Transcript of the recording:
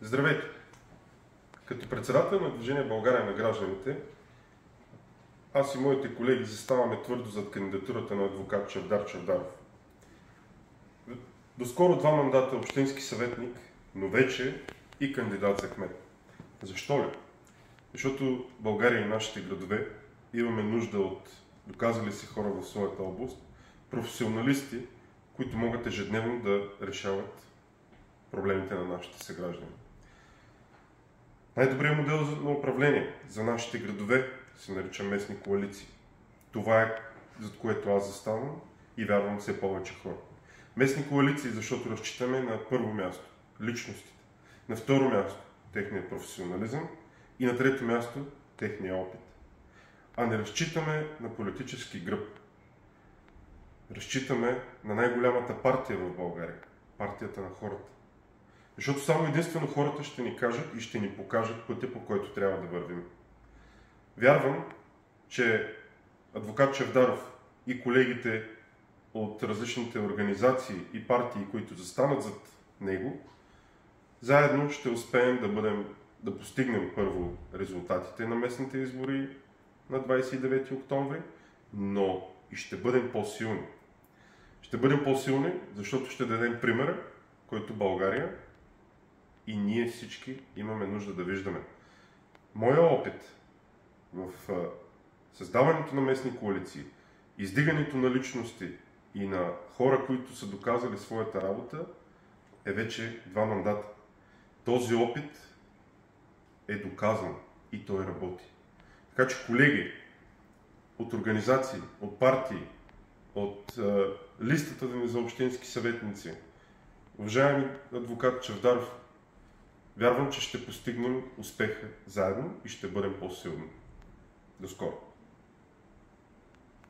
Здравейте! Като председател на Движение България на гражданите, аз и моите колеги заставаме твърдо зад кандидатурата на адвокат Чавдар Чавдаров. Доскоро 2 мандата общински съветник, но вече и кандидат за кмет. Защо ли? Защото България и нашите градове имаме нужда от доказали се хора в своята област, професионалисти, които могат ежедневно да решават проблемите на нашите съграждани. Най-добрият модел на управление за нашите градове се нарича местни коалиции. Това е за което аз заставам и вярвам все повече хора. Местни коалиции, защото разчитаме на първо място личностите, на второ място техния професионализъм и на трето място техния опит. А не разчитаме на политически гръб. Разчитаме на най-голямата партия в България – партията на хората. Защото само единствено хората ще ни кажат и ще ни покажат пътя, по който трябва да вървим. Вярвам, че адвокат Чавдаров и колегите от различните организации и партии, които застанат зад него, заедно ще успеем да постигнем първо резултатите на местните избори на 29 октомври, но и ще бъдем по-силни. Ще бъдем по-силни, защото ще дадем примера, който България и ние всички имаме нужда да виждаме. Моя опит в създаването на местни коалиции, издигането на личности и на хора, които са доказали своята работа, е вече 2 мандата. Този опит е доказан и той работи. Така че, колеги от организации, от партии, от листата ни за общински съветници, уважаеми адвокат Чавдаров, вярвам, че ще постигнем успеха заедно и ще бъдем по-силни. До скоро!